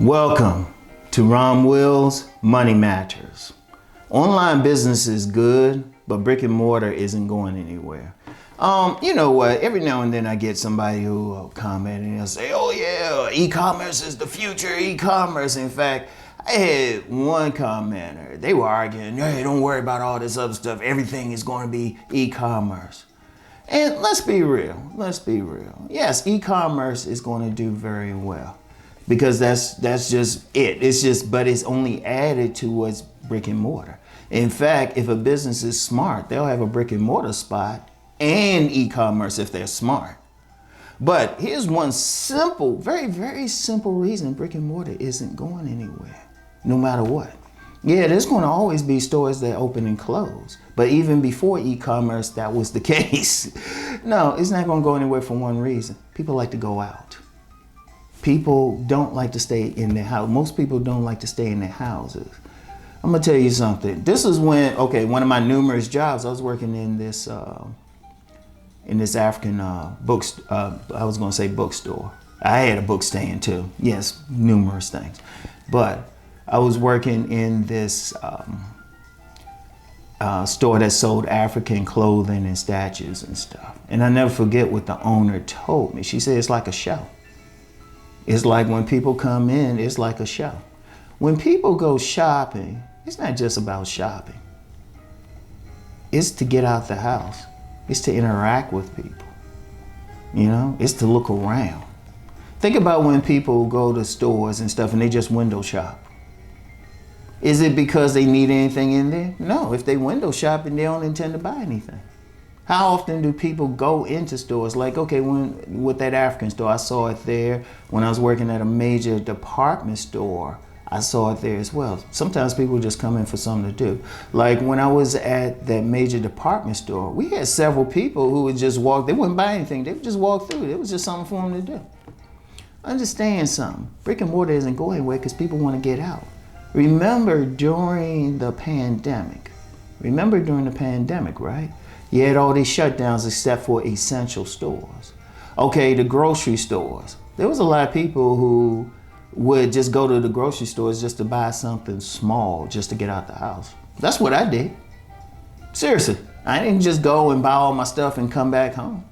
Welcome to Rom Wills Money Matters. Online business is good, but brick and mortar isn't going anywhere. You know what? Every now and then I get somebody who will comment and they'll say, "Oh yeah, e-commerce is the future, e-commerce." In fact, I had one commenter, they were arguing, "Hey, don't worry about all this other stuff. Everything is going to be e-commerce." And let's be real. Yes, e-commerce is going to do very well because that's just it. But it's only added to what's brick and mortar. In fact, if a business is smart, they'll have a brick and mortar spot and e-commerce if they're smart. But here's one simple, very, very simple reason brick and mortar isn't going anywhere, no matter what. Yeah, there's going to always be stores that open and close. But even before e-commerce, that was the case. No, it's not going to go anywhere for one reason. People like to go out. People don't like to stay in their house. Most people don't like to stay in their houses. I'm going to tell you something. This is when, one of my numerous jobs, I was working in this African I was going to say bookstore. I had a book stand too. Yes, numerous things. But I was working in this store that sold African clothing and statues and stuff. And I never forget what the owner told me. She said, it's like a show. It's like when people come in, it's like a show. When people go shopping, it's not just about shopping. It's to get out the house. It's to interact with people. You know, it's to look around. Think about when people go to stores and stuff and they just window shop. Is it because they need anything in there? No, if they window shop and they don't intend to buy anything. How often do people go into stores? Like, with that African store, I saw it there. When I was working at a major department store, I saw it there as well. Sometimes people just come in for something to do. Like when I was at that major department store, we had several people who would just walk. They wouldn't buy anything. They would just walk through. It was just something for them to do. Understand something. Brick and mortar isn't going anywhere because people want to get out. Remember during the pandemic, right? You had all these shutdowns except for essential stores. Okay, the grocery stores. There was a lot of people who would just go to the grocery stores just to buy something small, just to get out the house. That's what I did. Seriously, I didn't just go and buy all my stuff and come back home.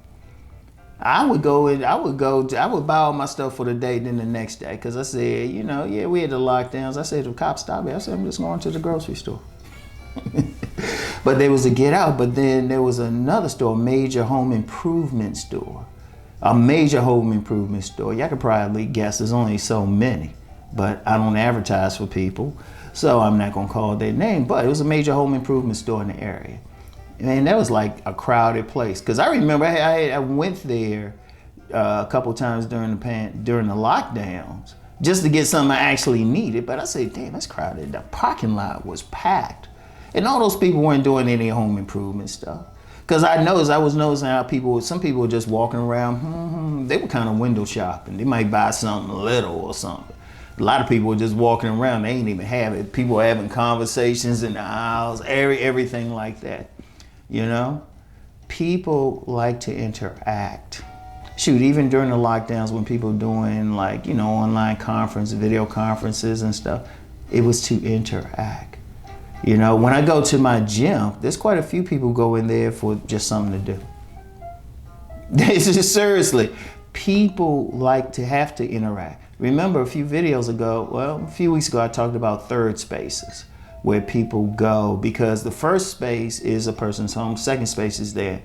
I would buy all my stuff for the day, then the next day, because I said, we had the lockdowns. I said, if the cops stop me, I said, I'm just going to the grocery store. But there was a get out, but then there was another store, a major home improvement store. Y'all could probably guess there's only so many, but I don't advertise for people, so I'm not going to call their name, but it was a major home improvement store in the area. And that was like a crowded place. Because I remember I went there a couple times during the lockdowns just to get something I actually needed. But I said, damn, that's crowded. The parking lot was packed. And all those people weren't doing any home improvement stuff. Because I was noticing how some people were just walking around. They were kind of window shopping. They might buy something little or something. A lot of people were just walking around. They ain't even have it. People were having conversations in the aisles, everything like that. People like to interact. Shoot, even during the lockdowns when people doing online video conferences and stuff, it was to interact. When I go to my gym, there's quite a few people go in there for just something to do. Seriously, people like to have to interact. Remember a few weeks ago, I talked about third spaces, where people go, because the first space is a person's home, second space is their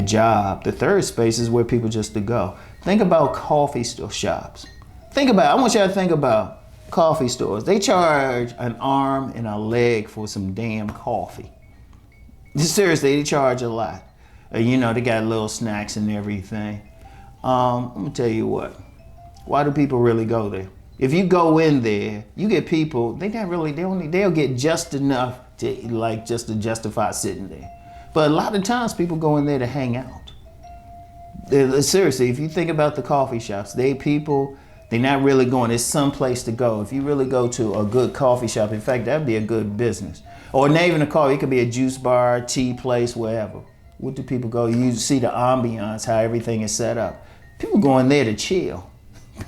job, the third space is where people just to go. Think about coffee store shops. I want y'all to think about coffee stores. They charge an arm and a leg for some damn coffee. Seriously, they charge a lot. They got little snacks and everything. I'm gonna tell you what, why do people really go there? If you go in there, you get people, they'll get just enough to justify sitting there. But a lot of times people go in there to hang out. Seriously, if you think about the coffee shops, they're not really going, it's some place to go. If you really go to a good coffee shop, in fact, that'd be a good business. Or not even a coffee, it could be a juice bar, tea place, wherever. What do people go? You see the ambiance, how everything is set up. People go in there to chill.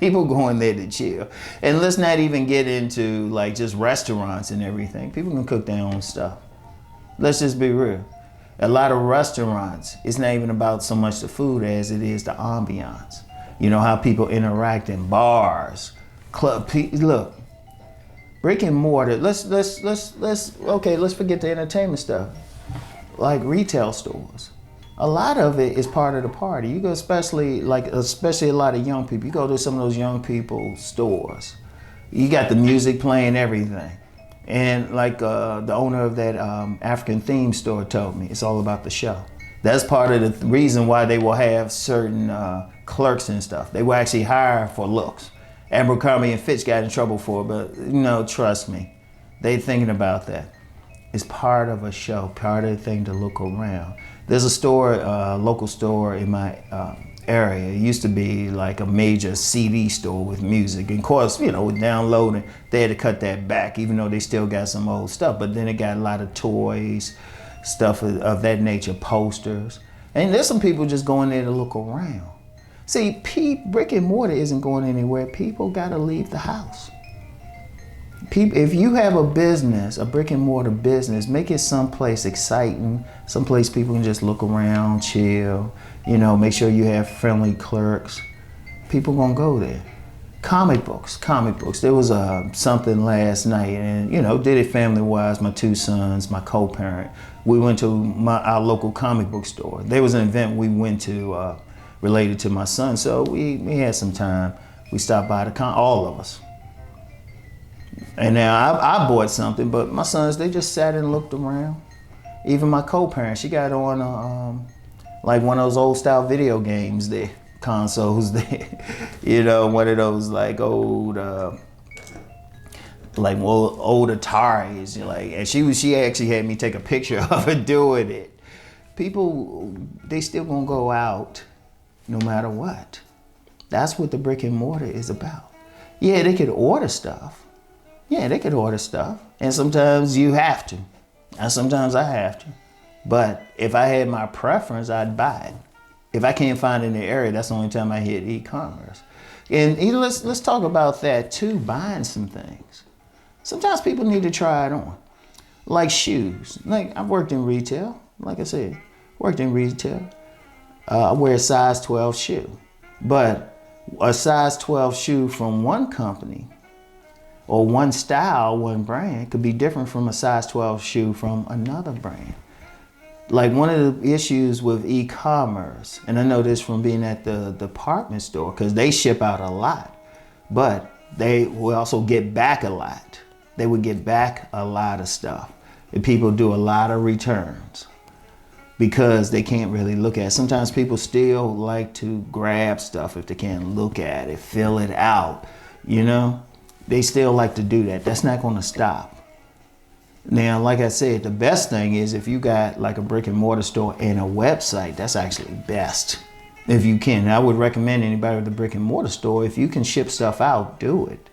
People going there to chill. And let's not even get into like just restaurants and everything. People can cook their own stuff. Let's just be real. A lot of restaurants, it's not even about so much the food as it is the ambiance. You know how people interact in bars, look, brick and mortar. Let's forget the entertainment stuff. Like retail stores. A lot of it is part of the party. You go, especially a lot of young people. You go to some of those young people stores. You got the music playing, everything. And like the owner of that African theme store told me, it's all about the show. That's part of the reason why they will have certain clerks and stuff. They will actually hire for looks. Abercrombie and Fitch got in trouble for it, but you know, trust me, they thinking about that. It's part of a show, part of the thing to look around. There's a store, local store in my area. It used to be like a major CD store with music. And of course, you know, with downloading, they had to cut that back, even though they still got some old stuff. But then it got a lot of toys, stuff of that nature, posters. And there's some people just going there to look around. See, brick and mortar isn't going anywhere. People gotta leave the house. If you have a business, a brick and mortar business, make it someplace exciting, someplace people can just look around, chill, you know, make sure you have friendly clerks. People gonna go there. Comic books. There was something last night, and you know, did it family-wise, my two sons, my co-parent. We went to our local comic book store. There was an event we went to related to my son, so we had some time. We stopped by all of us. And now I bought something, but my sons, they just sat and looked around. Even my co-parent, she got on like one of those old style video games there, consoles there. You know, one of those like old Ataris. Like, and she actually had me take a picture of her doing it. People, they still gonna go out no matter what. That's what the brick and mortar is about. Yeah, they could order stuff. And sometimes you have to. And sometimes I have to. But if I had my preference, I'd buy it. If I can't find it in the area, that's the only time I hit e-commerce. And let's talk about that too, buying some things. Sometimes people need to try it on. Like shoes. Like I've worked in retail. Like I said, I wear a size 12 shoe. But a size 12 shoe from one company or one style, one brand could be different from a size 12 shoe from another brand. Like one of the issues with e-commerce, and I know this from being at the department store, because they ship out a lot, but they will also get back a lot. They would get back a lot of stuff. And people do a lot of returns because they can't really look at it. Sometimes people still like to grab stuff if they can't look at it, fill it out, you know? They still like to do that. That's not going to stop. Now, like I said, the best thing is if you got like a brick and mortar store and a website, that's actually best. If you can. I would recommend anybody with a brick and mortar store, if you can ship stuff out, do it.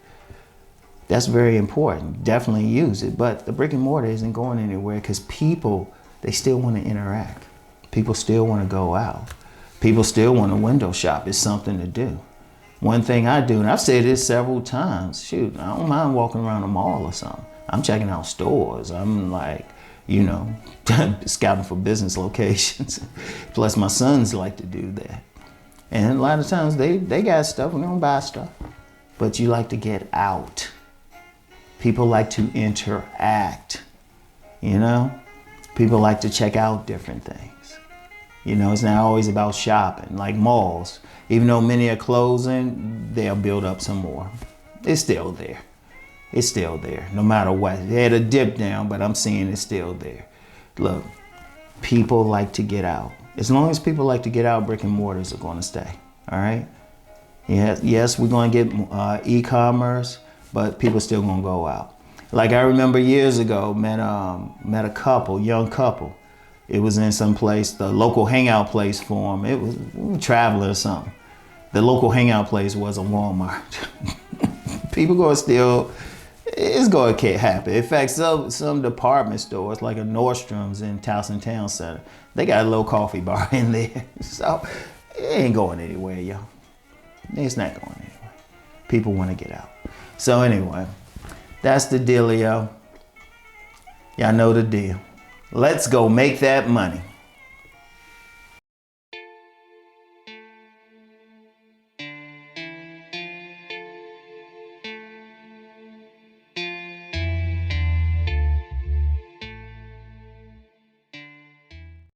That's very important. Definitely use it. But the brick and mortar isn't going anywhere because people, they still want to interact. People still want to go out. People still want to window shop. It's something to do. One thing I do, and I've said this several times, shoot, I don't mind walking around a mall or something. I'm checking out stores. I'm like, you know, scouting for business locations. Plus my sons like to do that. And a lot of times they got stuff and they don't buy stuff. But you like to get out. People like to interact, you know? People like to check out different things. You know, it's not always about shopping, like malls. Even though many are closing, they'll build up some more. It's still there. It's still there, no matter what. They had a dip down, but I'm seeing it's still there. Look, people like to get out. As long as people like to get out, brick and mortars are going to stay, all right? Yes, we're going to get e-commerce, but people still going to go out. Like I remember years ago, met a couple, young couple. It was in some place, the local hangout place for them. It was Traveler or something. The local hangout place was a Walmart. People going to still, it's going to happen. In fact, some department stores, like a Nordstrom's in Towson Town Center, they got a little coffee bar in there. So it ain't going anywhere, yo. It's not going anywhere. People want to get out. So anyway, that's the dealio. Y'all know the deal. Let's go make that money.